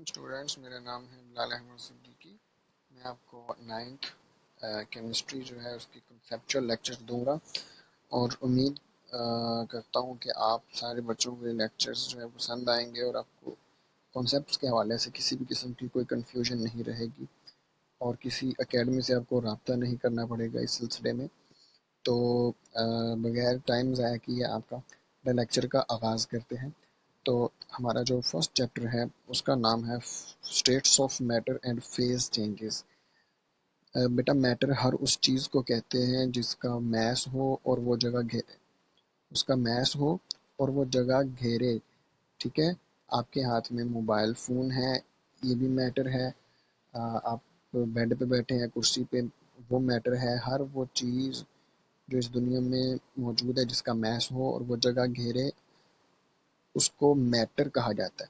Students, मेरा नाम है बिलाल अहमद सिद्दीकी। मैं आपको नाइन्थ केमिस्ट्री जो है उसकी कंसेप्चुअल लेक्चर दूंगा और उम्मीद करता हूँ कि आप सारे बच्चों को ये लेक्चर्स जो है पसंद आएंगे और आपको कॉन्सेप्ट्स के हवाले से किसी भी किस्म की कोई कन्फ्यूजन नहीं रहेगी और किसी एकेडमी से आपको रब्ता नहीं करना पड़ेगा इस सिलसिले में। तो बगैर टाइम ज़ाया किए आपका लेक्चर का आगाज़ करते हैं। तो हमारा जो फर्स्ट चैप्टर है उसका नाम है states of matter and phase changes. बेटा, मैटर हर उस चीज़ को कहते हैं जिसका मैस हो और वो जगह घेरे, उसका मैस हो और वो जगह घेरे। ठीक है, आपके हाथ में मोबाइल फ़ोन है, ये भी मैटर है। आप बेड पे बैठे हैं, कुर्सी पे, वो मैटर है। हर वो चीज़ जो इस दुनिया में मौजूद है जिसका मैस हो और वो जगह घेरे, उसको मैटर कहा जाता है।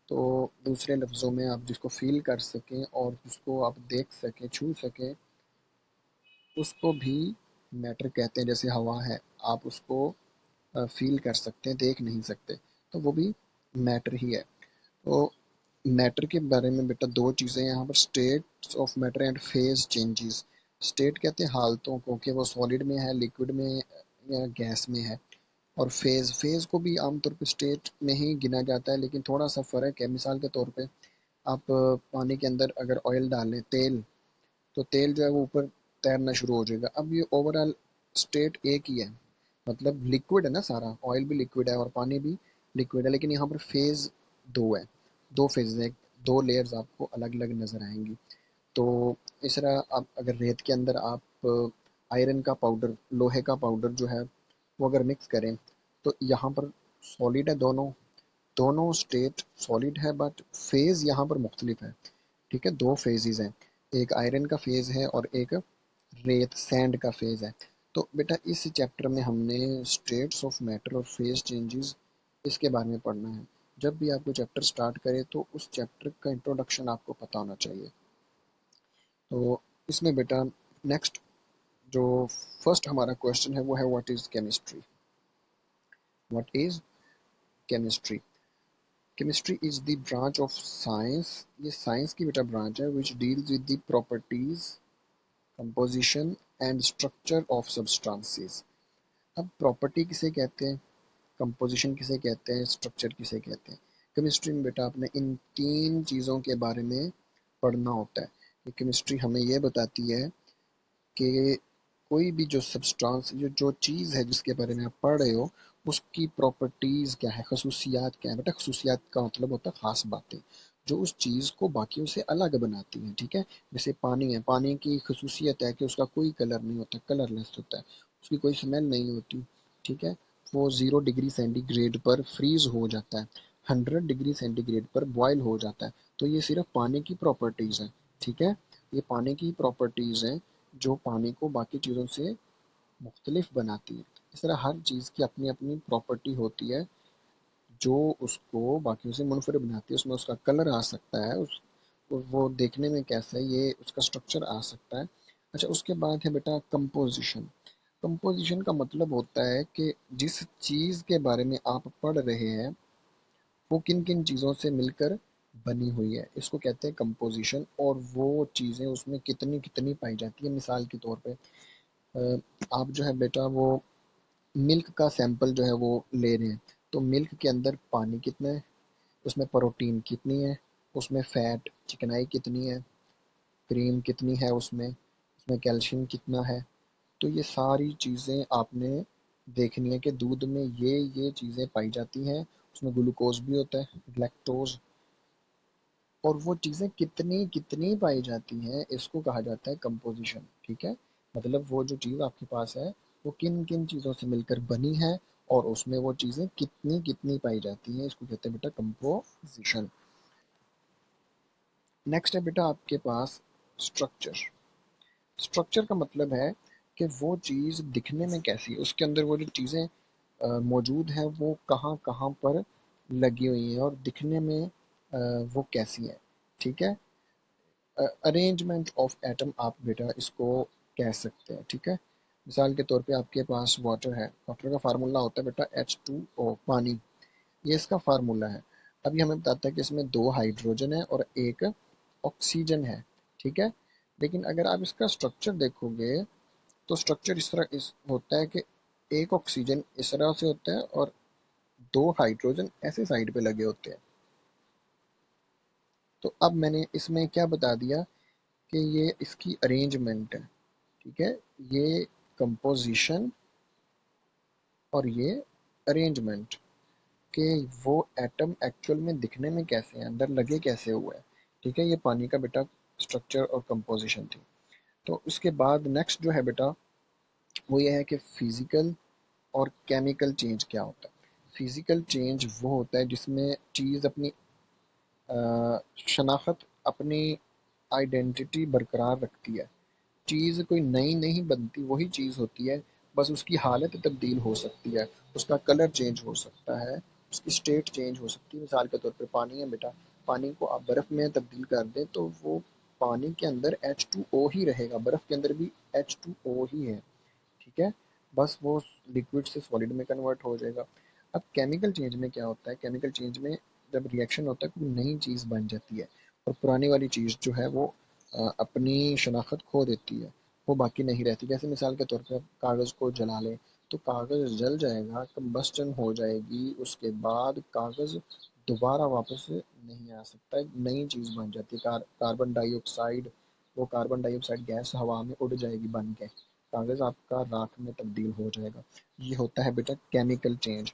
तो दूसरे लफ्ज़ों में आप जिसको फ़ील कर सकें और जिसको आप देख सकें, छू सकें, उसको भी मैटर कहते हैं। जैसे हवा है, आप उसको फ़ील कर सकते हैं, देख नहीं सकते, तो वो भी मैटर ही है। तो मैटर के बारे में बेटा दो चीज़ें यहाँ पर, states of matter and phase changes. State कहते हैं हालतों को कि वो सॉलिड में है, लिक्विड में या गैस में है। और फेज फेज को भी आमतौर पे स्टेट में ही गिना जाता है, लेकिन थोड़ा सा फ़र्क है। मिसाल के तौर पे आप पानी के अंदर अगर ऑयल डालें, तेल, तो तेल जो है वो ऊपर तैरना शुरू हो जाएगा। अब ये ओवरऑल स्टेट एक ही है, मतलब लिक्विड है ना सारा, ऑयल भी लिक्विड है और पानी भी लिक्विड है, लेकिन यहाँ पर फेज दो है, दो फेज है, दो लेयर्स आपको अलग अलग नजर आएंगी। तो इस तरह आप अगर रेत के अंदर आप आयरन का पाउडर, लोहे का पाउडर जो है वो अगर मिक्स करें, तो यहाँ पर सॉलिड है, दोनों दोनों स्टेट सॉलिड है, बट फेज यहाँ पर मुख्तलिफ है। ठीक है, दो फेजेस हैं, एक आयरन का फेज है और एक रेत सैंड का फेज है। तो बेटा इस चैप्टर में हमने स्टेट्स ऑफ मैटर और फेज चेंजेस इसके बारे में पढ़ना है। जब भी आपको चैप्टर स्टार्ट करे तो उस चैप्टर का इंट्रोडक्शन आपको पता होना चाहिए। तो इसमें बेटा नेक्स्ट जो फर्स्ट हमारा क्वेश्चन है वो है what is chemistry. What is chemistry? Chemistry is the branch of science, ये साइंस की बेटा ब्रांच है, which deals with the properties, composition and structure of substances. अब प्रॉपर्टी किसे कहते हैं, कंपोजिशन किसे कहते हैं, स्ट्रक्चर किसे कहते हैं? केमिस्ट्री में बेटा आपने इन तीन चीज़ों के बारे में पढ़ना होता है। ये केमिस्ट्री हमें ये बताती है कि कोई भी जो सब्सटेंस, जो चीज़ है जिसके बारे में आप पढ़ रहे हो, उसकी प्रॉपर्टीज़ क्या है, खसूसियात क्या है। बेटा खसूसियात का मतलब होता है ख़ास बातें जो उस चीज़ को बाकियों से अलग बनाती हैं। ठीक है, जैसे पानी है, पानी की खसूसियत है कि उसका कोई कलर नहीं होता, कलरलेस होता है, उसकी कोई स्मेल नहीं होती। ठीक है, वो 0 डिग्री सेंटीग्रेड पर फ्रीज हो जाता है, 100 डिग्री सेंटीग्रेड पर बॉयल हो जाता है। तो ये सिर्फ पानी की प्रॉपर्टीज़ हैं। ठीक है, ये पानी की प्रॉपर्टीज़ हैं जो पानी को बाकी चीज़ों से मुख्तलिफ बनाती है। इस तरह हर चीज़ की अपनी अपनी प्रॉपर्टी होती है जो उसको बाकियों से मुनफरिद बनाती है। उसमें उसका कलर आ सकता है, उस वो देखने में कैसा है, ये उसका स्ट्रक्चर आ सकता है। अच्छा, उसके बाद है बेटा कंपोजिशन। कंपोजिशन का मतलब होता है कि जिस चीज़ के बारे में आप पढ़ रहे हैं वो किन किन चीज़ों से मिलकर बनी हुई है, इसको कहते हैं कंपोजिशन। और वो चीज़ें उसमें कितनी कितनी पाई जाती है। मिसाल के तौर पे आप जो है बेटा वो मिल्क का सैंपल जो है वो ले रहे हैं, तो मिल्क के अंदर पानी कितना है, उसमें प्रोटीन कितनी है, उसमें फैट चिकनाई कितनी है, क्रीम कितनी है, उसमें उसमें कैल्शियम कितना है। तो ये सारी चीज़ें आपने देखनी है कि दूध में ये चीज़ें पाई जाती हैं। उसमें ग्लूकोज भी होता है, लैक्टोज, और वो चीज़ें कितनी कितनी पाई जाती हैं इसको कहा जाता है कंपोजिशन। ठीक है, मतलब वो जो चीज़ आपके पास है वो किन किन चीज़ों से मिलकर बनी है और उसमें वो चीज़ें कितनी कितनी पाई जाती हैं, इसको कहते हैं बेटा कंपोजिशन। नेक्स्ट है बेटा आपके पास स्ट्रक्चर। स्ट्रक्चर का मतलब है कि वो चीज़ दिखने में कैसी है, उसके अंदर वो जो चीज़ें मौजूद हैं वो कहाँ कहाँ पर लगी हुई हैं और दिखने में वो कैसी है। ठीक है, अरेंजमेंट ऑफ एटम आप बेटा इसको कह सकते हैं। ठीक है, मिसाल के तौर पे आपके पास वाटर है, वाटर का फार्मूला होता है बेटा H2O, पानी, ये इसका फार्मूला है। अभी हमें बताता है कि इसमें 2 हाइड्रोजन है और 1 ऑक्सीजन है, ठीक है। लेकिन अगर आप इसका स्ट्रक्चर देखोगे तो स्ट्रक्चर इस तरह इस होता है कि 1 ऑक्सीजन इस तरह से होता है और 2 हाइड्रोजन ऐसे साइड पे लगे होते हैं। तो अब मैंने इसमें क्या बता दिया कि ये इसकी अरेंजमेंट है, ठीक है। ये कंपोजिशन और ये अरेंजमेंट कि वो एटम एक्चुअल में दिखने में कैसे हैं, अंदर लगे कैसे हुए हैं, ठीक है। ये पानी का बेटा स्ट्रक्चर और कंपोजिशन थी। तो उसके बाद नेक्स्ट जो है बेटा वो ये है कि फिजिकल और केमिकल चेंज क्या होता है। फिजिकल चेंज वो होता है जिसमें चीज़ अपनी शनाख्त, अपनी आइडेंटिटी बरकरार रखती है। चीज़ कोई नई नहीं बनती, वही चीज़ होती है, बस उसकी हालत तब्दील हो सकती है, उसका कलर चेंज हो सकता है, उसकी स्टेट चेंज हो सकती है। मिसाल के तौर पे पानी है बेटा, पानी को आप बर्फ़ में तब्दील कर दें तो वो पानी के अंदर H2O ही रहेगा, बर्फ़ के अंदर भी H2O ही है, ठीक है। बस वो लिक्विड से सॉलिड में कन्वर्ट हो जाएगा। अब केमिकल चेंज में क्या होता है, केमिकल चेंज में जब रिएक्शन होता है कोई नई चीज़ बन जाती है और पुरानी वाली चीज़ जो है वो अपनी शनाख्त खो देती है, वो बाकी नहीं रहती। जैसे मिसाल के तौर पे आप कागज़ को जला लें तो कागज़ जल जाएगा, कंबस्टन हो जाएगी, उसके बाद कागज़ दोबारा वापस नहीं आ सकता, एक नई चीज़ बन जाती है। कार्बन डाइऑक्साइड, वो कार्बन डाइऑक्साइड गैस हवा में उड़ जाएगी बन के, कागज़ आपका राख में तब्दील हो जाएगा। ये होता है बेटा chemical change.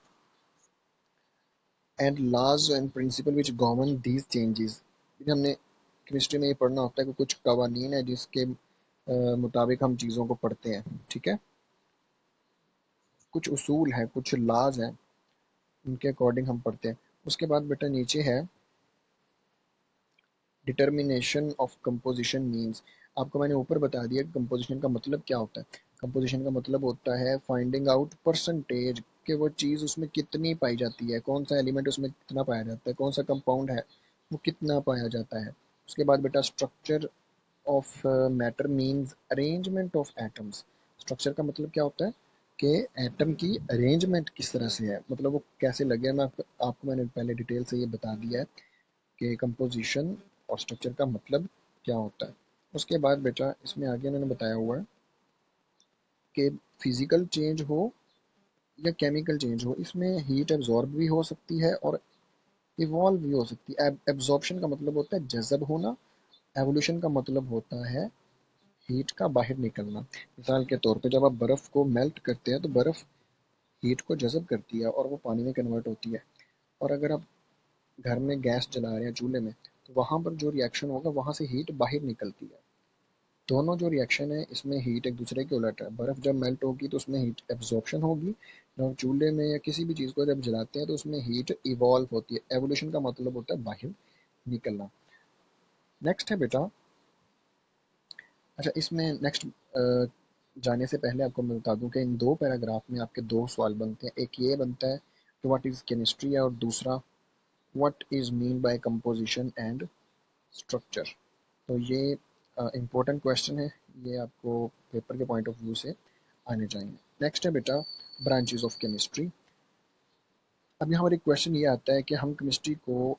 And laws and principle which govern these changes, हमने केमिस्ट्री में ये पढ़ना होता है कि कुछ कवानीन है जिसके मुताबिक हम चीज़ों को पढ़ते हैं, ठीक है। कुछ उसूल हैं, कुछ लॉज हैं, उनके अकॉर्डिंग हम पढ़ते हैं। उसके बाद बेटा नीचे है डिटर्मिनेशन ऑफ कंपोजिशन मीन्स। आपको मैंने ऊपर बता दिया कंपोजिशन का मतलब क्या होता है। कंपोजिशन का मतलब होता है फाइंडिंग आउट परसेंटेज, कि वो चीज़ उसमें कितनी पाई जाती है, कौन सा एलिमेंट उसमें कितना पाया जाता है, कौन सा कंपाउंड है वो कितना पाया जाता है। उसके बाद बेटा structure of matter means arrangement of atoms. Structure का मतलब क्या होता है कि एटम की अरेंजमेंट किस तरह से है, मतलब वो कैसे लगे हैं। आपको मैंने पहले डिटेल से ये बता दिया है कि कंपोजिशन और स्ट्रक्चर का मतलब क्या होता है। उसके बाद बेटा इसमें आगे उन्होंने बताया हुआ है कि फिजिकल चेंज हो या केमिकल चेंज हो, इसमें हीट एब्जॉर्ब भी हो सकती है और इवॉल्व भी हो सकती है। एब्जॉर्प्शन का मतलब होता है जज़ब होना, एवोल्यूशन का मतलब होता है हीट का बाहर निकलना। मिसाल के तौर पे जब आप बर्फ़ को मेल्ट करते हैं तो बर्फ़ हीट को जज़ब करती है और वो पानी में कन्वर्ट होती है। और अगर आप घर में गैस जला रहे हैं चूल्हे में तो वहाँ पर जो रिएक्शन होगा वहाँ से हीट बाहर निकलती है। दोनों जो रिएक्शन है इसमें हीट एक दूसरे के उलट है। बर्फ़ जब मेल्ट होगी तो उसमें हीट एब्जॉर्प्शन होगी, जब चूल्हे में या किसी भी चीज़ को जब जलाते हैं तो उसमें हीट इवॉल्व होती है। एवोल्यूशन का मतलब होता है बाहर निकलना। नेक्स्ट है बेटा, अच्छा इसमें नेक्स्ट जाने से पहले आपको मैं बता दूं कि इन 2 पैराग्राफ में आपके 2 सवाल बनते हैं। एक ये बनता है कि व्हाट इज़ केमिस्ट्री और दूसरा what is mean by composition and structure. तो ये इम्पोर्टेंट क्वेश्चन है, ये आपको पेपर के पॉइंट ऑफ व्यू से आने चाहिए। नेक्स्ट है बेटा ब्रांचेस ऑफ केमिस्ट्री। अब यहाँ पर एक क्वेश्चन ये आता है कि हम केमिस्ट्री को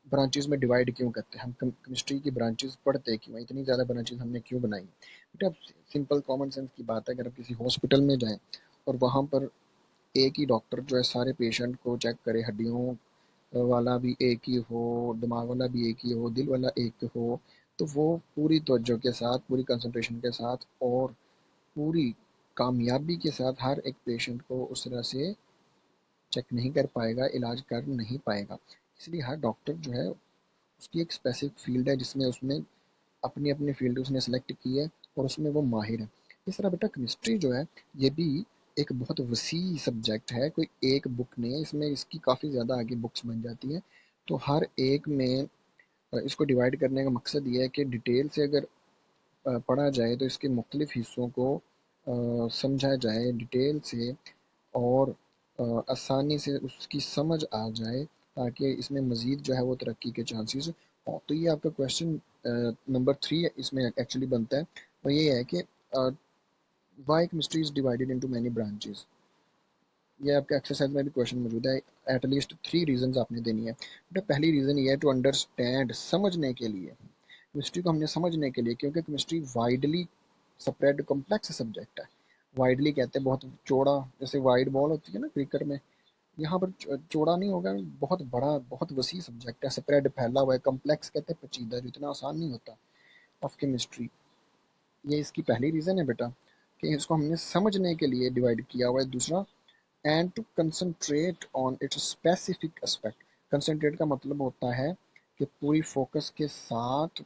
ब्रांचेस में डिवाइड क्यों करते हैं, हम केमिस्ट्री की ब्रांचेस पढ़ते क्यों हैं, इतनी ज़्यादा ब्रांचेस हमने क्यों बनाई। बेटा सिंपल कॉमन सेंस की बात है, अगर आप किसी हॉस्पिटल में जाएं और वहाँ पर एक ही डॉक्टर जो है सारे पेशेंट को चेक करे, हड्डियों वाला भी एक ही हो, दिमाग वाला भी एक ही हो, दिल वाला एक हो, तो वो पूरी तवज्जो के साथ, पूरी कंसंट्रेशन के साथ और पूरी कामयाबी के साथ हर एक पेशेंट को उस तरह से चेक नहीं कर पाएगा, इलाज कर नहीं पाएगा। इसलिए हर डॉक्टर जो है उसकी एक स्पेसिफिक फील्ड है जिसमें उसने अपनी अपनी फील्ड उसने सेलेक्ट की है और उसमें वो माहिर है। इस तरह बेटा केमिस्ट्री जो है ये भी एक बहुत वसी सब्जेक्ट है, कोई एक बुक नहीं है, इसमें इसकी काफ़ी ज़्यादा आगे बुक्स बन जाती हैं। तो हर एक में इसको डिवाइड करने का मकसद ये है कि डिटेल से अगर पढ़ा जाए तो इसके मुख्तलिफ हिस्सों को समझा जाए डिटेल से और आसानी से उसकी समझ आ जाए ताकि इसमें मज़ीद जो है वो तरक्की के चांसेस हों। तो ये आपका क्वेश्चन नंबर 3 इसमें एक्चुअली बनता है और ये है कि why chemistry is divided into many branches. ये आपके एक्सरसाइज में भी क्वेश्चन मौजूद है। एटलीस्ट 3 रीजंस आपने देनी है बेटा। पहली रीज़न ये है टू अंडरस्टैंड, समझने के लिए। केमिस्ट्री को हमने समझने के लिए, क्योंकि chemistry widely spread complex subject है। वाइडली कहते हैं बहुत चौड़ा, जैसे वाइड बॉल होती है ना क्रिकेट में, यहाँ पर चौड़ा नहीं होगा, बहुत बड़ा बहुत वसी सब्जेक्ट है, स्प्रेड फैला हुआ है। कॉम्प्लेक्स कहते हैं पेचीदा, जो इतना आसान नहीं होता ऑफ केमिस्ट्री। ये इसकी पहली रीज़न है बेटा कि इसको हमने समझने के लिए डिवाइड किया हुआ है। दूसरा, and to concentrate on its specific aspect. Concentrate का मतलब होता है कि पूरी फोकस के साथ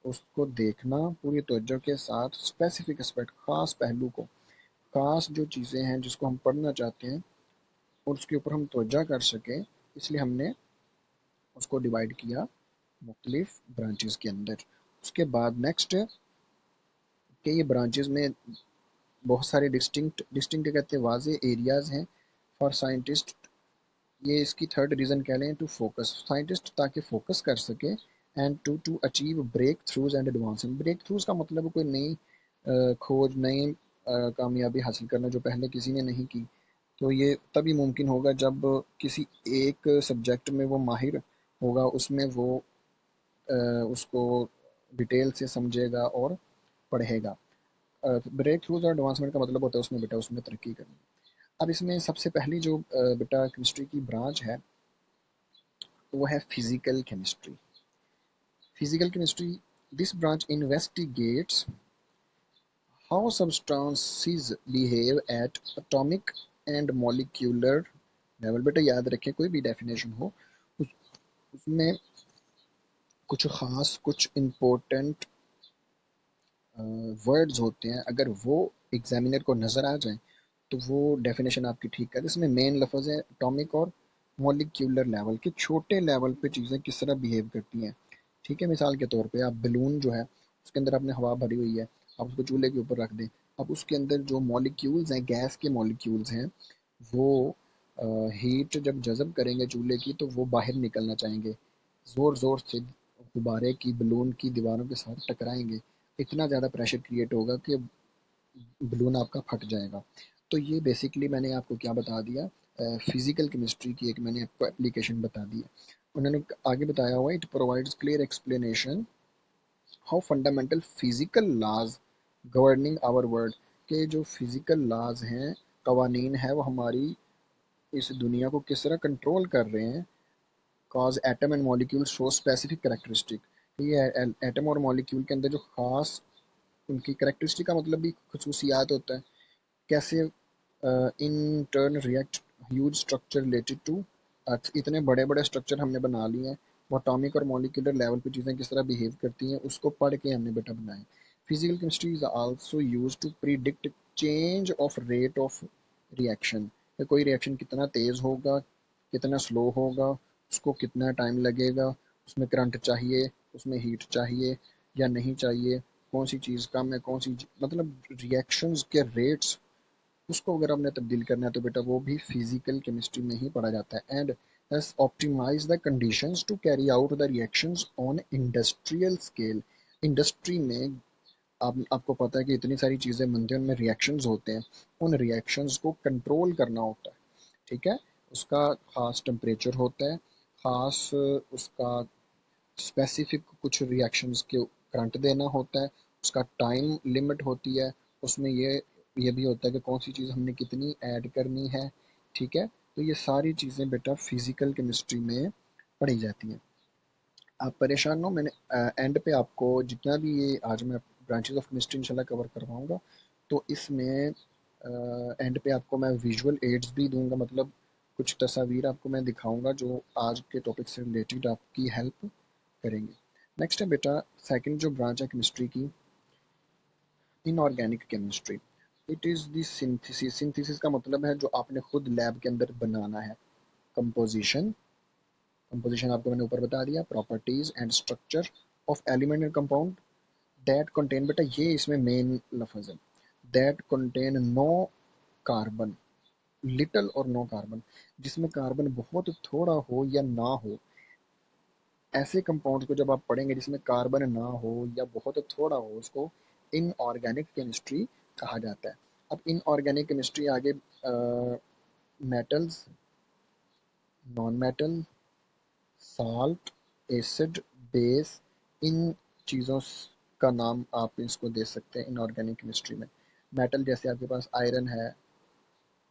उसको देखना, पूरी तवज्जो के साथ स्पेसिफिक एस्पेक्ट, खास पहलू को, खास जो चीज़ें हैं जिसको हम पढ़ना चाहते हैं और उसके ऊपर हम तवज्जो कर सकें, इसलिए हमने उसको डिवाइड किया मुख्तलिफ ब्रांचेस के अंदर। उसके बाद नेक्स्ट के ये ब्रांचेस में बहुत सारे डिस्टिंक्ट डिस्टिंक्ट कहते हैं वाजे एरियाज हैं फॉर साइंटिस्ट। ये इसकी थर्ड रीज़न कह लें, टू फोकस, साइंटिस्ट ताकि फोकस कर सके, and to achieve breakthroughs and advancement. Breakthroughs का मतलब है कोई नई खोज, नई कामयाबी हासिल करना जो पहले किसी ने नहीं की। तो ये तभी मुमकिन होगा जब किसी एक सब्जेक्ट में वो माहिर होगा, उसमें वो उसको डिटेल से समझेगा और पढ़ेगा। ब्रेक थ्रूज और एडवांसमेंट का मतलब होता है उसमें बेटा उसमें तरक्की करनी। अब इसमें सबसे पहली जो बेटा केमिस्ट्री की ब्रांच है वो है physical chemistry. Physical chemistry, this branch investigates how substances behave at atomic and molecular level. बेटा याद रखें कोई भी डेफिनेशन हो उसमें कुछ खास, कुछ इम्पोर्टेंट वर्ड्स होते हैं, अगर वो एग्जामिनर को नज़र आ जाए तो वो डेफिनेशन आपकी ठीक है। इसमें मेन लफ्ज़ है एटॉमिक और मॉलिक्यूलर लेवल के, छोटे लेवल पे चीज़ें किस तरह बिहेव करती हैं। ठीक है, मिसाल के तौर पे आप बलून जो है उसके अंदर आपने हवा भरी हुई है, आप उसको चूल्हे के ऊपर रख दें, अब उसके अंदर जो मॉलिक्यूल्स हैं, गैस के मॉलिक्यूल्स हैं, वो हीट जब जज़ब करेंगे चूल्हे की तो वो बाहर निकलना चाहेंगे, ज़ोर ज़ोर से गुब्बारे की, बलून की दीवारों के साथ टकराएंगे, इतना ज़्यादा प्रेशर क्रिएट होगा कि बलून आपका फट जाएगा। तो ये बेसिकली मैंने आपको क्या बता दिया, फिजिकल केमिस्ट्री की एक मैंने आपको एप्लीकेशन बता दी है। उन्होंने आगे बताया हुआ, it provides clear explanation how fundamental physical laws governing our world, के जो फिजिकल लॉज हैं, कवानीन है, वो हमारी इस दुनिया को किस तरह कंट्रोल कर रहे हैं। Cause atom and molecule show specific characteristic, ये एटम और मॉलिक्यूल के अंदर जो खास उनकी करेक्टरिस्टिक का मतलब भी खसूसियात होता है, कैसे in turn react huge structure related to earth, इतने बड़े बड़े स्ट्रक्चर हमने बना लिए हैं, वो एटॉमिक और मॉलिक्यूलर लेवल पे चीज़ें किस तरह बिहेव करती हैं उसको पढ़ के हमने बेटा बनाए। Physical chemistry is also use to predict change of rate of reaction, कोई रिएक्शन कितना तेज़ होगा, कितना स्लो होगा, उसको कितना टाइम लगेगा, उसमें करंट चाहिए, उसमें हीट चाहिए या नहीं चाहिए, कौन सी चीज़ कम है, कौन सी मतलब रिएक्शंस के रेट्स, उसको अगर आपने तब्दील करना है तो बेटा वो भी फिजिकल केमिस्ट्री में ही पढ़ा जाता है। And thus optimize the conditions to carry out the reactions on industrial scale। Industry में आपको पता है कि इतनी सारी चीज़ें बनती हैं, उनमें रिएक्शंस होते हैं, उन रिएक्शंस को कंट्रोल करना होता है। ठीक है, उसका खास टेम्परेचर होता है, खास उसका स्पेसिफिक कुछ रिएक्शंस के करंट देना होता है, उसका टाइम लिमिट होती है, उसमें ये भी होता है कि कौन सी चीज़ हमने कितनी ऐड करनी है। ठीक है, तो ये सारी चीज़ें बेटा फिजिकल केमिस्ट्री में पढ़ी जाती हैं। आप परेशान हो, मैंने एंड पे आपको जितना भी ये आज मैं ब्रांचेस ऑफ केमिस्ट्री इंशाल्लाह कवर करवाऊंगा, तो इसमें एंड पे आपको मैं विजुअल एड्स भी दूंगा, मतलब कुछ तस्वीर आपको मैं दिखाऊंगा जो आज के टॉपिक से रिलेटेड आपकी हेल्प करेंगे। नेक्स्ट है बेटा सेकंड जो ब्रांच है केमिस्ट्री की, inorganic chemistry. It is the synthesis, synthesis का मतलब है जो आपने खुद लैब के अंदर बनाना है। कंपोजिशन, कंपोजिशन आपको मैंने ऊपर बता दिया, properties and structure of element and compound that contain, बेटा ये इसमें मेन लफ्ज है, that contain no carbon, little और नो कार्बन, जिसमें कार्बन बहुत थोड़ा हो या ना हो। ऐसे कंपाउंड्स को जब आप पढ़ेंगे जिसमें कार्बन ना हो या बहुत थोड़ा हो, उसको इनऑर्गेनिक केमिस्ट्री कहा जाता है। अब इनऑर्गेनिक केमिस्ट्री आगे metals, non metal, salt, acid, base, इन चीज़ों का नाम आप इसको दे सकते हैं इनऑर्गेनिक केमिस्ट्री में। मेटल जैसे आपके पास आयरन है,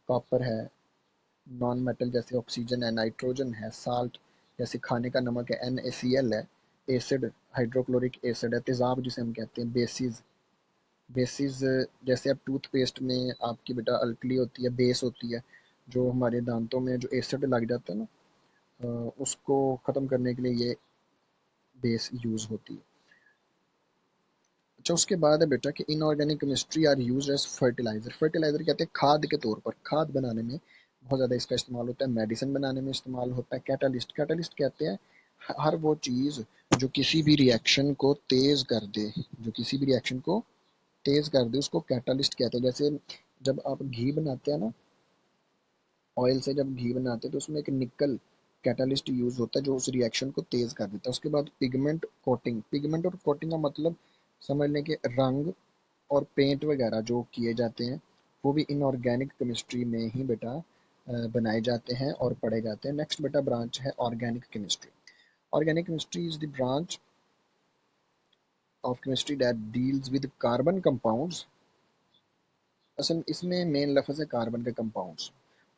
कॉपर है, नॉन मेटल जैसे ऑक्सीजन है, नाइट्रोजन है, साल्ट जैसे खाने का नमक है NaCl है, एसिड हाइड्रोक्लोरिक एसिड है, तेजाब जिसे हम कहते हैं, बेसिस बेसिस जैसे अब टूथपेस्ट में आपकी बेटा अल्कली होती है, बेस होती है, जो हमारे दांतों में जो एसिड लग जाता है ना, उसको ख़त्म करने के लिए ये बेस यूज़ होती है। अच्छा, उसके बाद है बेटा कि inorganic chemistry are use as fertiliser. Fertiliser कहते हैं खाद के तौर पर, खाद बनाने में बहुत ज़्यादा इसका इस्तेमाल होता है, मेडिसिन बनाने में इस्तेमाल होता है। कैटलिस्ट, कैटलिस्ट कहते हैं हर वो चीज़ जो किसी भी रिएक्शन को तेज़ कर दे, जो किसी भी रिएक्शन को तेज़ कर दे उसको कैटलिस्ट कहते हैं। जैसे जब आप घी बनाते हैं ना, ऑयल से जब घी बनाते हैं तो उसमें एक निकल कैटलिस्ट यूज होता है जो उस रिएक्शन को तेज कर देता है। उसके बाद पिगमेंट कोटिंग, पिगमेंट और कोटिंग का मतलब समझ लें कि रंग और पेंट वगैरह जो किए जाते हैं वो भी इनऑर्गेनिक केमिस्ट्री में ही बेटा बनाए जाते हैं और पढ़े जाते हैं। नेक्स्ट बेटा ब्रांच है organic chemistry. Organic chemistry is the branch of chemistry that deals with carbon compounds. असल इसमें मेन लफ्ज़ है कार्बन के कंपाउंड्स।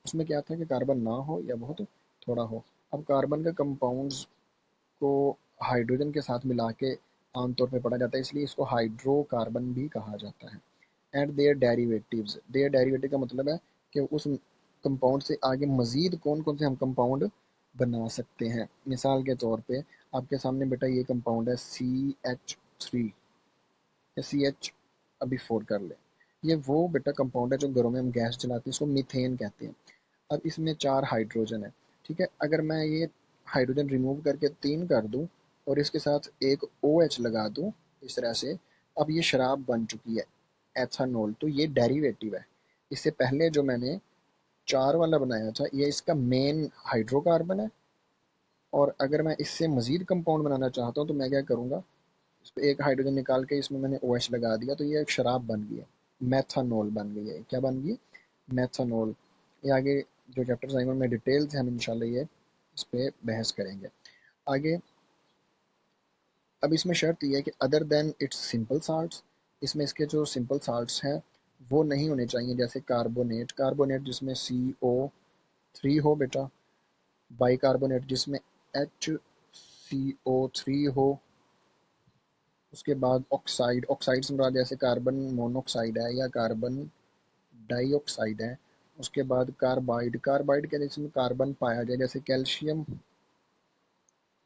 उसमें क्या था कि कार्बन ना हो या बहुत थोड़ा हो। अब कार्बन के कंपाउंड्स को हाइड्रोजन के साथ मिला के आमतौर पे पढ़ा जाता है, इसलिए इसको हाइड्रोकार्बन भी कहा जाता है। And their derivatives, their derivative का मतलब है कि उस कंपाउंड से आगे मजीद कौन कौन से हम कंपाउंड बना सकते हैं। मिसाल के तौर पे आपके सामने बेटा ये कंपाउंड है CH3 या CH, अभी 4 कर ले। ये वो बेटा कंपाउंड है जो घरों में हम गैस जलाते हैं, इसको मीथेन कहते हैं। अब इसमें 4 हाइड्रोजन है, ठीक है। अगर मैं ये हाइड्रोजन रिमूव करके 3 कर दूं और इसके साथ एक OH लगा दूं इस तरह से, अब ये शराब बन चुकी है, एथानॉल। तो ये डेरिवेटिव है। इससे पहले जो मैंने 4 वाला बनाया था ये इसका मेन हाइड्रोकार्बन है, और अगर मैं इससे मजीद कंपाउंड बनाना चाहता हूँ तो मैं क्या करूँगा, इसको एक हाइड्रोजन निकाल के इसमें मैंने OH लगा दिया तो ये एक शराब बन गई है, मेथानॉल बन गई है। क्या बन गई? मेथानॉल। ये आगे जो चैप्टर्स आएंगे उनमें डिटेल्स हैं, हम इंशाल्लाह ये इस पे बहस करेंगे आगे। अब इसमें शर्त ये है कि other than it's simple salts, इसमें इसके जो सिंपल साल्ट्स हैं वो नहीं होने चाहिए। जैसे कार्बोनेट, कार्बोनेट जिसमें CO3 हो बेटा, बाइकार्बोनेट जिसमें HCO3 हो। उसके बाद ऑक्साइड, ऑक्साइड से मुराद जैसे कार्बन मोनोऑक्साइड है या कार्बन डाइऑक्साइड है। उसके बाद कार्बाइड, कार्बाइड के जिसमें कार्बन पाया जाए, जैसे कैल्शियम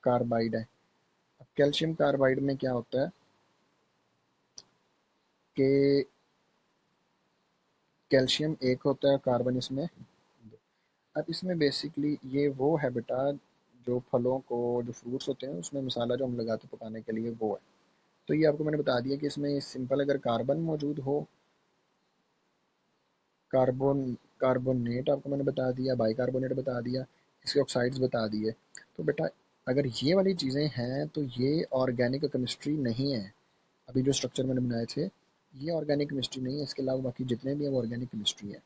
कार्बाइड है। अब कैल्शियम कार्बाइड में क्या होता है कि कैल्शियम एक होता है, कार्बन इसमें। अब इसमें बेसिकली ये वो है बेटा जो फलों को, जो फ्रूट्स होते हैं उसमें मसाला जो हम लगाते हैं पकाने के लिए वो है। तो ये आपको मैंने बता दिया कि इसमें सिंपल अगर कार्बन मौजूद हो, कार्बन कार्बोनेट आपको मैंने बता दिया, बाइकार्बोनेट बता दिया, इसके ऑक्साइड्स बता दिए। तो बेटा अगर ये वाली चीज़ें हैं तो ये ऑर्गेनिक केमिस्ट्री नहीं है। अभी जो स्ट्रक्चर मैंने बनाए थे ये ऑर्गेनिक केमिस्ट्री नहीं है, इसके अलावा बाकी जितने भी हैं वो ऑर्गेनिक केमिस्ट्री है।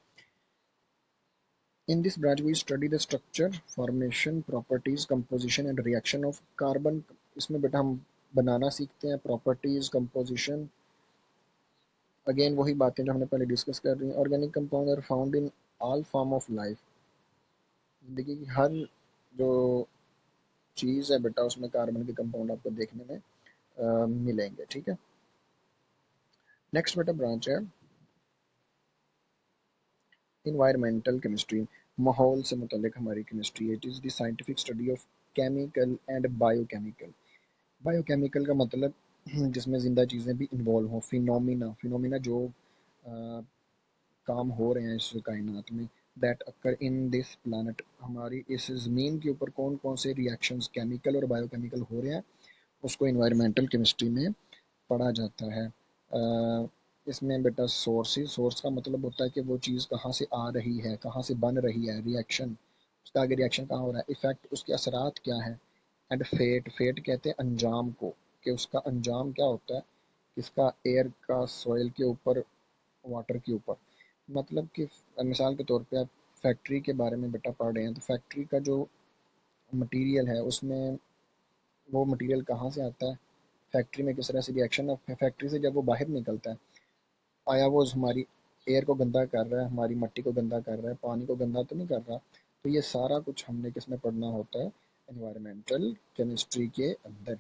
In this branch we study the structure, formation, properties, composition and reaction of carbon. इसमें बेटा हम बनाना सीखते हैं, प्रॉपर्टीज, कंपोजिशन, अगेन वही बातें जो हमने पहले डिस्कस कर रही हैं। Organic compound are found in all form of life. जिंदगी की हर जो चीज़ है बेटा उसमें कार्बन के कंपाउंड आपको देखने में मिलेंगे, ठीक है। नेक्स्ट बेटा ब्रांच है इन्वायरमेंटल केमिस्ट्री, माहौल से मुतल्लिक हमारी केमिस्ट्री है। It is the scientific study of chemical and biochemical. Biochemical का मतलब जिसमें ज़िंदा चीज़ें भी इन्वॉल्व हों। फिनोमिना, फिनोमिना जो काम हो रहे हैं इस कायनात में, that occur in this planet, हमारी इस ज़मीन के ऊपर कौन कौन से रिएक्शंस केमिकल और बायोकेमिकल हो रहे हैं उसको इन्वायरमेंटल केमिस्ट्री में पढ़ा जाता है। इसमें बेटा सोर्सेज, सोर्स का मतलब होता है कि वो चीज़ कहाँ से आ रही है, कहाँ से बन रही है। रिएक्शन, उसका आगे रिएक्शन कहाँ हो रहा है। इफेक्ट, उसके असरात क्या है। एंड फेट, फेट कहते हैं अंजाम को, कि उसका अंजाम क्या होता है, किसका, एयर का, सॉइल के ऊपर, वाटर के ऊपर। मतलब कि मिसाल के तौर पे आप फैक्ट्री के बारे में बेटा पढ़ रहे हैं तो फैक्ट्री का जो मटेरियल है उसमें वो मटेरियल कहाँ से आता है, फैक्ट्री में किस तरह से रिएक्शन, फैक्ट्री से जब वो बाहर निकलता है, आया वो हमारी एयर को गंदा कर रहा है, हमारी मिट्टी को गंदा कर रहा है, पानी को गंदा तो नहीं कर रहा। तो ये सारा कुछ हमने किस में पढ़ना होता है, एनवायरमेंटल केमिस्ट्री के अंदर।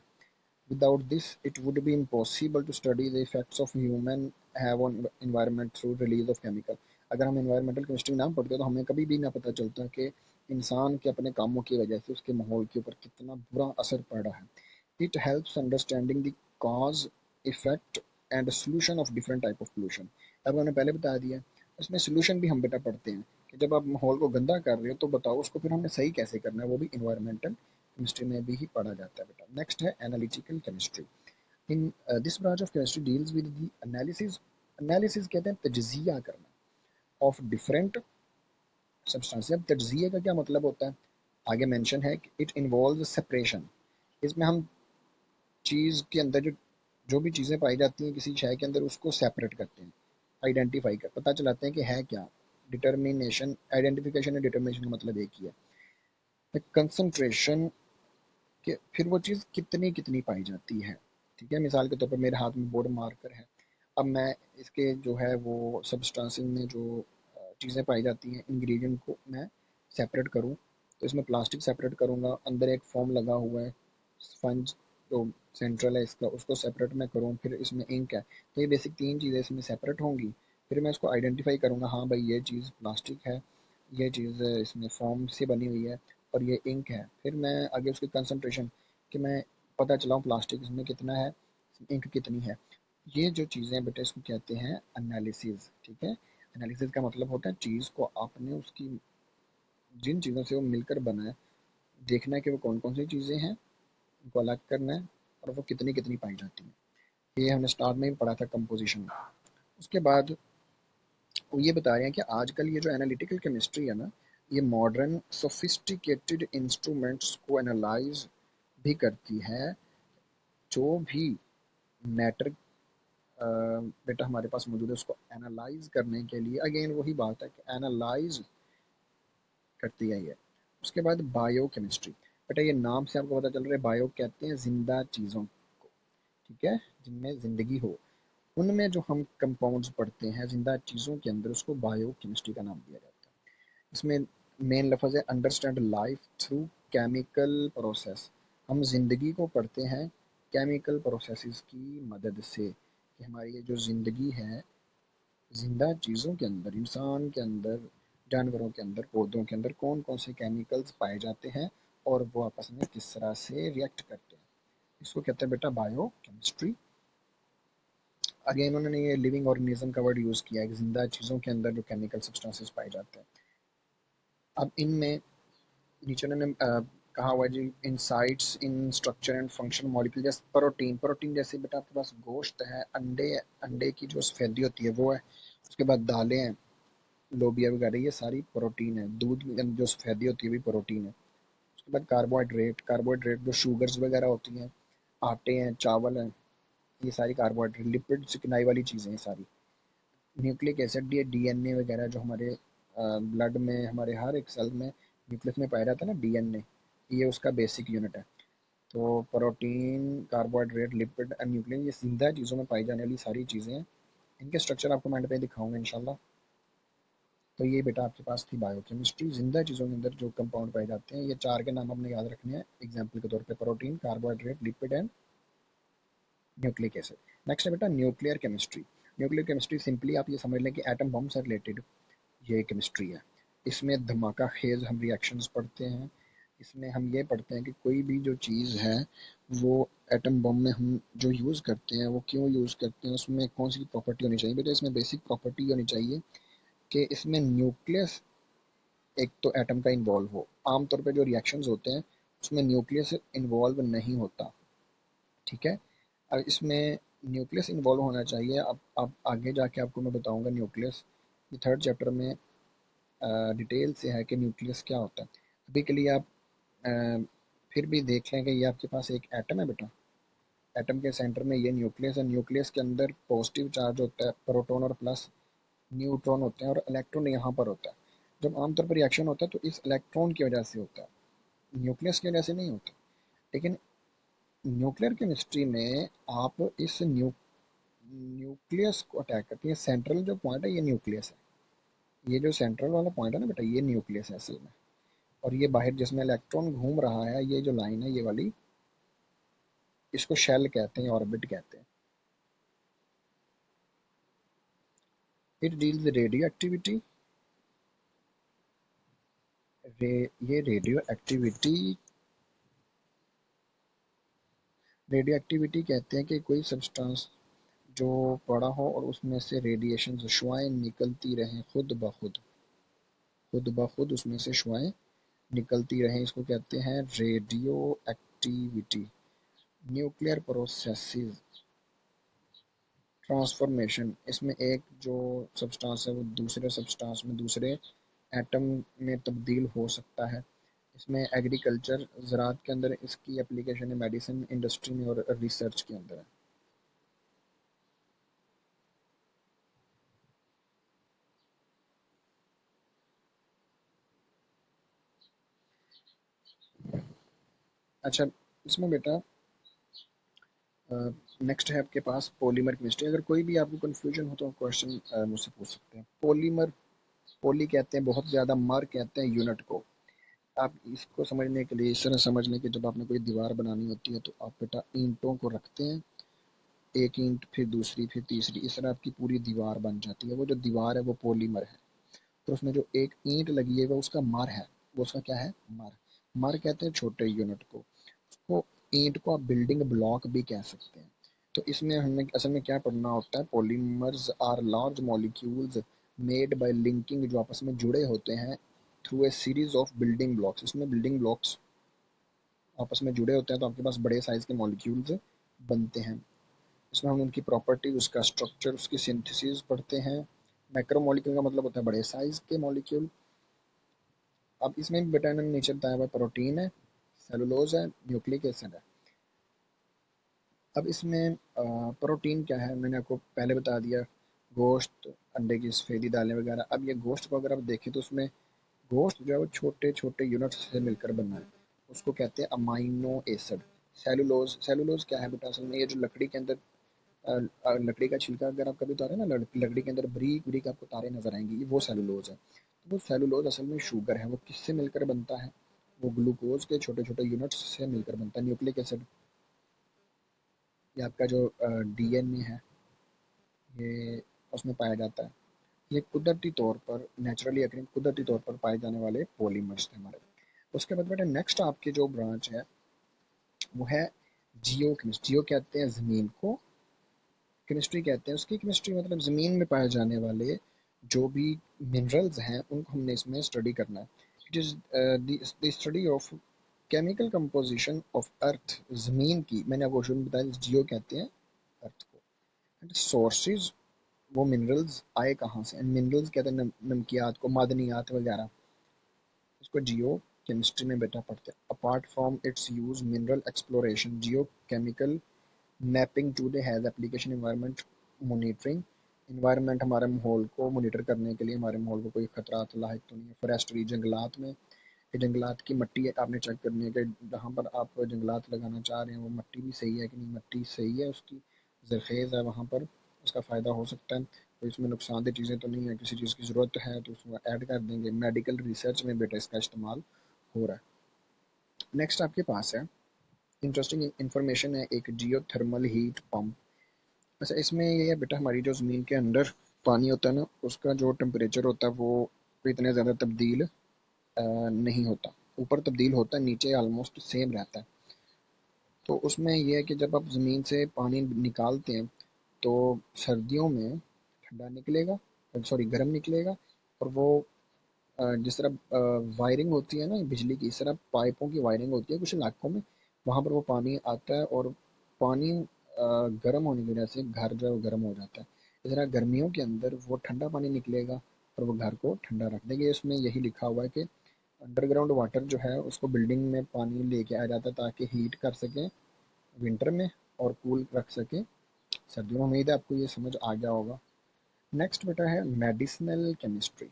Without this, it would be impossible to study the effects of human have on environment through release of chemical। अगर हम environmental chemistry ना पढ़ते तो हमें कभी भी ना पता चलता कि इंसान के अपने कामों की वजह से उसके माहौल के ऊपर कितना बुरा असर पड़ रहा है। It helps understanding the cause, effect and solution of different type of pollution। अब मैंने पहले बता दिया, इसमें solution भी हम बेटा पढ़ते हैं कि जब आप माहौल को गंदा कर रहे हो तो बताओ उसको फिर हमें सही कैसे करना है, वो भी environmental केमिस्ट्री में भी ही पढ़ा जाता है बेटा। नेक्स्ट है analytical chemistry. In this branch of chemistry deals with the analysis, analysis कहते हैं तजजिया करना, ऑफ डिफरेंट सब्सटेंस। अब तजजिया का क्या मतलब होता है, आगे मेंशन है कि इट इन्वॉल्व सेपरेशन। इसमें हम चीज़ के अंदर जो भी चीज़ें पाई जाती हैं किसी शय के अंदर उसको सेपरेट करते हैं, आइडेंटिफाई कर पता चलाते हैं कि है क्या। डिटर्मिनेशन, आइडेंटिफिकेशन और डिटर्मिनेशन का मतलब एक ही है। कंसंट्रेशन कि फिर वो चीज़ कितनी कितनी पाई जाती है। ठीक है, मिसाल के तौर पर मेरे हाथ में बोर्ड मार्कर है, अब मैं इसके जो है वो सब्सटेंसेस में जो चीज़ें पाई जाती हैं इंग्रेडिएंट को मैं सेपरेट करूँ, तो इसमें प्लास्टिक सेपरेट करूँगा, अंदर एक फोम लगा हुआ है स्पंज जो सेंट्रल है इसका, उसको सेपरेट मैं करूँ, फिर इसमें इंक है, तो ये बेसिक तीन चीज़ें इसमें सेपरेट होंगी। फिर मैं इसको आइडेंटिफाई करूँगा, हाँ भाई ये चीज़ प्लास्टिक है, ये चीज़ इसमें फोम से बनी हुई है और ये इंक है। फिर मैं आगे उसकी कंसंट्रेशन कि मैं पता चलाऊँ प्लास्टिक इसमें कितना है, इंक कितनी है। ये जो चीज़ें हैं बेटा इसको कहते हैं एनालिसिस। ठीक है, एनालिसिस का मतलब होता है चीज़ को आपने उसकी जिन चीज़ों से वो मिलकर बना है देखना है कि वो कौन कौन सी चीज़ें हैं, उनको अलग करना है और वो कितनी कितनी पाई जाती हैं। ये हमने स्टार्ट में ही पढ़ा था कंपोजिशन में। उसके बाद वो ये बता रहे हैं कि आजकल ये जो एनालिटिकल केमिस्ट्री है ना, ये मॉडर्न सोफिस्टिकेटेड इंस्ट्रूमेंट्स को एनालाइज भी करती है। जो भी मैटर बेटा हमारे पास मौजूद है उसको एनालाइज करने के लिए अगेन वही बात है कि एनालाइज करती है ये। उसके बाद बायो केमिस्ट्री, बेटा ये नाम से आपको पता चल रहा है बायो कहते हैं जिंदा चीज़ों को। ठीक है, जिनमें जिंदगी हो उनमें जो हम कंपाउंड्स पढ़ते हैं जिंदा चीज़ों के अंदर उसको बायो केमिस्ट्री का नाम दिया जाता है। इसमें मेन लफ्ज़ है understand life through chemical process. हम जिंदगी को पढ़ते हैं केमिकल प्रोसेसेस की मदद से कि हमारी ये जो ज़िंदगी है जिंदा चीज़ों के अंदर, इंसान के अंदर, जानवरों के अंदर, पौधों के अंदर कौन कौन से केमिकल्स पाए जाते हैं और वो आपस में किस तरह से रिएक्ट करते हैं, इसको कहते हैं बेटा बायो केमिस्ट्री। अगेन उन्होंने ये लिविंग ऑर्गेनिज्म का वर्ड यूज़ किया है, जिंदा चीज़ों के अंदर जो केमिकल सब्सटेंसेस पाए जाते हैं। अब इनमें नीचे उन्होंने कहा हुआ है जी insights in structure and function molecule, जैसे प्रोटीन, प्रोटीन जैसे बेटा आपके पास गोश्त है, अंडे, अंडे की जो सफेदी होती है वो है, उसके बाद दालें हैं, लोबिया वगैरह, ये सारी प्रोटीन है। दूध में जो सफेदी होती है भी प्रोटीन है। उसके बाद कार्बोहाइड्रेट, कार्बोहाइड्रेट जो शुगर्स वगैरह होती हैं, आटे हैं, चावल हैं, ये सारी कार्बोहाइड्रेट। लिपिड चिकनाई वाली चीज़ें हैं सारी। न्यूक्लिक एसिड, ये डीएनए वगैरह जो हमारे ब्लड में, हमारे हर एक सेल में न्यूक्लियस में पाया जाता है ना डीएनए, ये उसका बेसिक यूनिट है। तो protein, carbohydrate, lipid and nucleus ये जिंदा चीज़ों में पाई जाने वाली सारी चीज़ें हैं। इनके स्ट्रक्चर आपको मैं पे दिखाऊंगा इंशाल्लाह। तो ये बेटा आपके पास थी बायोकेमिस्ट्री, जिंदा चीज़ों के अंदर जो कंपाउंड पाए जाते हैं, ये चार के नाम आपने याद रखने हैं एग्जाम्पल के तौर पे, protein, carbohydrate, lipid and nucleic acid. Next है बेटा nuclear chemistry. Nuclear chemistry simply आप ये समझ लें कि एटम बम से रिलेटेड ये केमिस्ट्री है। इसमें धमाका खेज हम रिएक्शंस पढ़ते हैं, इसमें हम ये पढ़ते हैं कि कोई भी जो चीज़ है वो एटम बम में हम जो यूज़ करते हैं वो क्यों यूज़ करते हैं, उसमें कौन सी प्रॉपर्टी होनी चाहिए। बेटा इसमें बेसिक प्रॉपर्टी होनी चाहिए कि इसमें न्यूक्लियस एक तो एटम का इन्वॉल्व हो। आमतौर पे जो रिएक्शंस होते हैं उसमें न्यूक्लियस इन्वॉल्व नहीं होता। ठीक है, अब इसमें न्यूक्लियस इन्वॉल्व होना चाहिए। अब आगे जाके आपको मैं बताऊंगा न्यूक्लियस, ये थर्ड चैप्टर में डिटेल से है कि न्यूक्लियस क्या होता है। अभी के लिए आप अ, फिर भी देख लें कि ये आपके पास एक एटम है बेटा, एटम के सेंटर में ये न्यूक्लियस है। न्यूक्लियस के अंदर पॉजिटिव चार्ज होता है, प्रोटॉन और प्लस, न्यूट्रॉन होते हैं और इलेक्ट्रॉन यहाँ पर होता है। जब आमतौर पर रिएक्शन होता है तो इस इलेक्ट्रॉन की वजह से होता है। न्यूक्लियस की वजह से नहीं होता। लेकिन न्यूक्लियर केमिस्ट्री में आप इस न्यूक्लियस को अटैक करती है। सेंट्रल जो पॉइंट है ये न्यूक्लियस है, ये जो सेंट्रल वाला पॉइंट है ना बेटा, ये न्यूक्लियस है असल में। और ये बाहर जिसमें इलेक्ट्रॉन घूम रहा है, ये जो लाइन है ये वाली, इसको शेल कहते हैं, ऑर्बिट कहते हैं। It deals radio activity. ये रेडियो एक्टिविटी कहते हैं कि कोई सब्सटेंस जो पड़ा हो और उसमें से रेडिएशन शुआएं निकलती रहें खुद ब खुद उसमें से शुआएं निकलती रहें, इसको कहते हैं radio activity. Nuclear processes transformation, इसमें एक जो सब्सटेंस है वो दूसरे सब्सटेंस में, दूसरे एटम में तब्दील हो सकता है। इसमें एग्रीकल्चर, ज़राअत के अंदर इसकी एप्लीकेशन है, मेडिसिन इंडस्ट्री में और रिसर्च के अंदर है। अच्छा, इसमें बेटा नेक्स्ट है आपके पास पॉलीमर केमिस्ट्री। अगर कोई भी आपको कंफ्यूजन हो तो क्वेश्चन मुझसे पूछ सकते हैं। पॉलीमर, पॉली कहते हैं बहुत ज़्यादा, मर कहते हैं यूनिट को। आप इसको समझने के लिए, इस तरह समझने के, जब आपने कोई दीवार बनानी होती है तो आप बेटा ईंटों को रखते हैं, एक ईंट फिर दूसरी फिर तीसरी, इस तरह आपकी पूरी दीवार बन जाती है। वो जो दीवार है वो पॉलीमर है। तो उसमें जो एक ईंट लगी है वो उसका मर है, वो उसका क्या है, मर। मर कहते हैं छोटे यूनिट को। उसको, ईंट को आप बिल्डिंग ब्लॉक भी कह सकते हैं। तो इसमें हमें असल में क्या पढ़ना होता है, polymers are large molecules made by linking, जो आपस में जुड़े होते हैं through a series of building blocks. इसमें बिल्डिंग ब्लॉक्स आपस में जुड़े होते हैं तो आपके पास बड़े साइज के मॉलिक्यूल्स बनते हैं। इसमें हम उनकी प्रॉपर्टी, उसका स्ट्रक्चर, उसकी सिंथेसिस पढ़ते हैं। मैक्रोमोलिक्यूल का मतलब होता है बड़े साइज के मॉलिक्यूल। अब इसमें भी बेटा इन्होंने नीचे बताया हुआ, प्रोटीन है, सेलुलोज है, न्यूक्लिक एसिड है। अब इसमें प्रोटीन क्या है मैंने आपको पहले बता दिया, गोश्त, अंडे की सफेदी, दालें वगैरह। अब ये गोश्त को अगर आप देखें तो उसमें गोश्त जो है वो छोटे छोटे यूनिट्स से मिलकर बना है, उसको कहते हैं अमाइनो एसिड। सेलुलोज, सेलुलोज क्या है बेटा, असल में ये जो लकड़ी के अंदर लकड़ी का छिलका अगर आप कभी उतारे ना, लकड़ी के अंदर बारीक बारीक आपको तारे नजर आएंगी, ये वो सेलुलोज है। तो वो सेलुलोज असल में शुगर है। वो किससे मिलकर बनता है, वो ग्लूकोज के छोटे छोटे यूनिट्स से मिलकर बनता है। न्यूक्लिक एसिड, ये आपका जो डीएनए है, ये उसमें पाया जाता है। ये कुदरती तौर पर, नेचुरली अकरिंग, कुदरती तौर पर पाए जाने वाले पॉलीमर्स थे हमारे। उसके बाद बेटा नेक्स्ट आपकी जो ब्रांच है वो है जियो केमिस्ट्री। जियो कहते हैं ज़मीन को, केमिस्ट्री कहते हैं उसकी, केमिस्ट्री मतलब ज़मीन में पाए जाने वाले जो भी मिनरल्स हैं उनको हमने इसमें स्टडी करना है। It is the study of chemical composition of earth. ज़मीन की, मैंने आपको शुरू में बताया, जियो कहते हैं अर्थ को। एंड सोर्सेज, वो मिनरल्स आए कहाँ से, एंड मिनरल्स कहते हैं नमकियात को, मादनियात वगैरह, इसको जियो केमिस्ट्री में बेटा पढ़ते हैं। Apart from its use mineral exploration, Jio chemical mapping today has application environment monitoring. Environment, हमारे माहौल को मॉनिटर करने के लिए, हमारे माहौल को कोई खतरा लायक तो नहीं है। फॉरेस्ट्री, जंगलात में, ये जंगलात की मिट्टी है, आपने चेक करनी है कि जहाँ पर आप जंगलात लगाना चाह रहे हैं वो मिट्टी भी सही है कि नहीं, मिट्टी सही है, उसकी जरखेज़ है वहाँ पर, उसका फ़ायदा हो सकता है। तो इसमें नुकसानदेह चीज़ें तो नहीं है, किसी चीज़ की ज़रूरत है तो उसमें ऐड कर देंगे। मेडिकल रिसर्च में बेटा इसका इस्तेमाल हो रहा है। नेक्स्ट आपके पास है, इंटरेस्टिंग इंफॉर्मेशन है, एक जियो थर्मल हीट पम्प। अच्छा, इसमें ये है बेटा, हमारी जो ज़मीन के अंदर पानी होता है ना, उसका जो टेम्परेचर होता है वो इतने ज़्यादा तब्दील नहीं होता। ऊपर तब्दील होता है, नीचे ऑलमोस्ट सेम रहता है। तो उसमें ये है कि जब आप ज़मीन से पानी निकालते हैं तो सर्दियों में ठंडा निकलेगा, सॉरी गर्म निकलेगा। और वो जिस तरह वायरिंग होती है ना बिजली की, इस तरह पाइपों की वायरिंग होती है कुछ इलाकों में, वहाँ पर वो पानी आता है और पानी गर्म होने की वजह से घर जो है वो गर्म हो जाता है। इस तरह गर्मियों के अंदर वो ठंडा पानी निकलेगा और वो घर को ठंडा रख देंगे। इसमें यही लिखा हुआ है कि अंडरग्राउंड वाटर जो है उसको बिल्डिंग में पानी लेके आया जाता है ताकि हीट कर सकें विंटर में और कूल रख सकें सर्दियों में। उम्मीद है आपको ये समझ आ गया होगा। नेक्स्ट बेटा है medicinal chemistry.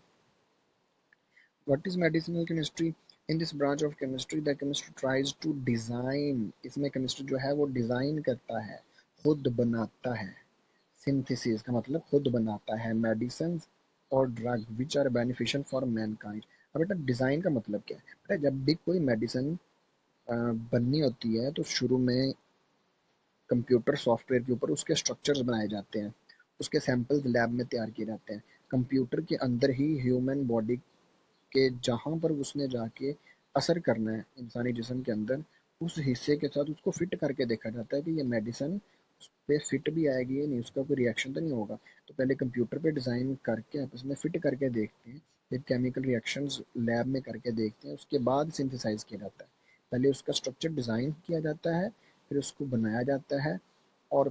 What is medicinal chemistry? In this branch of chemistry the chemist tries to design, इसमें केमिस्ट्री जो है वो डिजाइन करता है, खुद बनाता है। सिंथेसिस का मतलब खुद बनाता है, मेडिसिन और drug which are beneficial for mankind. अब बेटा डिजाइन का मतलब क्या है? बेटा जब भी कोई मेडिसिन बननी होती है तो शुरू में कंप्यूटर सॉफ्टवेयर के ऊपर उसके स्ट्रक्चर्स बनाए जाते हैं, उसके सैंपल्स लैब में तैयार किए जाते हैं। कंप्यूटर के अंदर ही ह्यूमन बॉडी के जहाँ पर उसने जाके असर करना है इंसानी जिस्म के अंदर, उस हिस्से के साथ उसको फिट करके देखा जाता है कि ये मेडिसिन उस पे फिट भी आएगी या नहीं, उसका कोई रिएक्शन तो नहीं होगा। तो पहले कंप्यूटर पे डिज़ाइन करके आपस में फिट करके देखते हैं, फिर केमिकल रिएक्शंस लैब में करके देखते हैं, उसके बाद सिंथेसाइज किया जाता है। पहले उसका स्ट्रक्चर डिज़ाइन किया जाता है, फिर उसको बनाया जाता है, और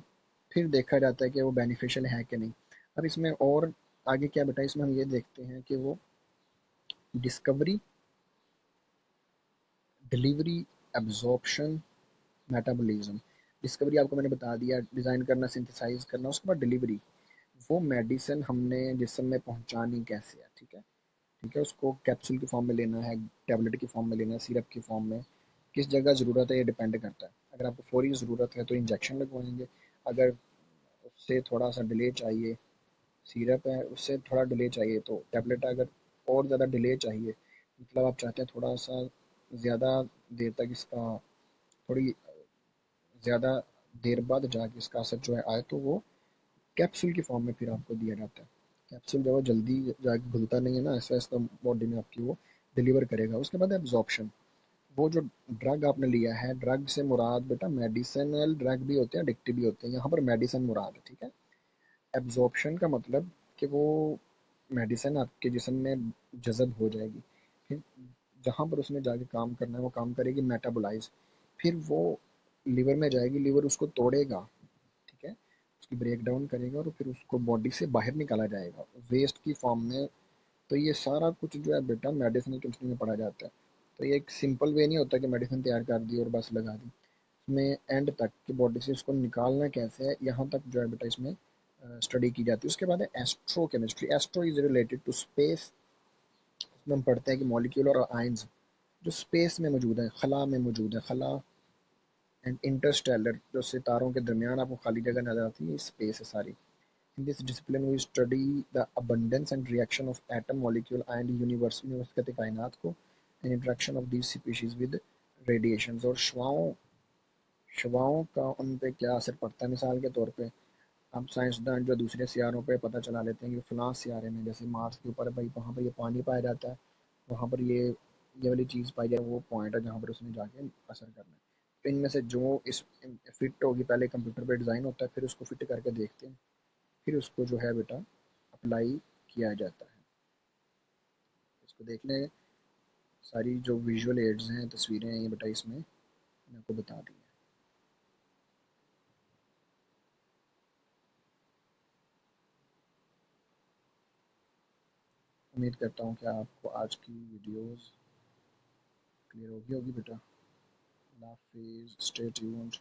फिर देखा जाता है कि वो बेनिफिशियल है कि नहीं। अब इसमें और आगे क्या बेटा, इसमें हम ये देखते हैं कि वो discovery, delivery, absorption, metabolism. Discovery आपको मैंने बता दिया, डिज़ाइन करना, सिंथेसाइज करना, उसके बाद डिलीवरी, वो मेडिसिन हमने जिस्म में पहुंचानी कैसे है, ठीक है। ठीक है, उसको कैप्सूल की फॉर्म में लेना है, टैबलेट की फॉर्म में लेना है, सिरप की फॉर्म में, किस जगह ज़रूरत है ये डिपेंड करता है। अगर आपको फौरी ज़रूरत है तो इंजेक्शन लगवाएंगे, अगर उससे थोड़ा सा डिले चाहिए, सिरप है उससे थोड़ा डिले चाहिए तो टैबलेट है। अगर और ज़्यादा डिले चाहिए, मतलब आप चाहते हैं थोड़ा सा ज़्यादा देर तक इसका, थोड़ी ज़्यादा देर बाद जाके इसका असर जो है आए, तो वो कैप्सूल की फॉर्म में फिर आपको दिया जाता है। कैप्सूल जब वो जल्दी जाके घुलता नहीं है ना, ऐसा ऐसा बॉडी में आपकी वो डिलीवर करेगा। उसके बाद एब्जॉर्प्शन, वो जो ड्रग आपने लिया है, ड्रग से मुराद बेटा मेडिसिनल ड्रग भी होते हैं, एडिक्टिव भी होते हैं, यहाँ पर मेडिसिन मुराद है, ठीक है। एब्जॉर्प्शन का मतलब कि वो मेडिसिन आपके जिस्म में जज़ब हो जाएगी, फिर जहाँ पर उसने जाके काम करना है वो काम करेगी, मेटाबोलाइज, फिर वो लीवर में जाएगी, लीवर उसको तोड़ेगा, ठीक है, उसकी ब्रेक डाउन करेगा और फिर उसको बॉडी से बाहर निकाला जाएगा वेस्ट की फॉर्म में। तो ये सारा कुछ जो है बेटा मेडिसिनल केमिस्ट्री में पढ़ा जाता है। तो ये एक सिंपल वे नहीं होता कि मेडिसिन तैयार कर दी और बस लगा दी, इसमें एंड तक कि बॉडी से इसको निकालना कैसे है, यहाँ तक जो है बेटा इसमें स्टडी की जाती है। उसके बाद है astro chemistry. Astro is related to space. इसमें हम पढ़ते हैं कि मॉलिक्यूल और आयंस जो स्पेस में मौजूद है, खला में मौजूद है, खला एंड इंटरस्टेलर, जो सितारों के दरमियान आपको खाली जगह नजर आती है, स्पेस है सारी। In this discipline we study the abundance and reaction of atom, molecule and universe, universe कहते हैं कायनात को, and interaction of these species with radiations, और श्वाओं शवाओं का उन पे क्या असर पड़ता है। मिसाल के तौर पे अब साइंसदान जो दूसरे सियारों पे पता चला लेते हैं कि फलां सियारे में, जैसे मार्स के ऊपर भाई वहाँ पर ये पानी पाया जाता है, वहाँ पर ये वाली चीज़ पाई जाए, वो पॉइंट है जहाँ पर उसने जाके असर करना है। तो इनमें से जो इस फिट होगी, पहले कंप्यूटर पे डिज़ाइन होता है, फिर उसको फिट करके देखते हैं, फिर उसको जो है बेटा अप्लाई किया जाता है। इसको देखने सारी जो विजुअल एड्स हैं, तस्वीरें हैं, ये बेटा इसमें मैंने आपको बता दी हैं। उम्मीद करता हूँ कि आपको आज की वीडियोस क्लियर होगी बेटा। अल्लाह हाफिज़, स्टे ट्यून्ड।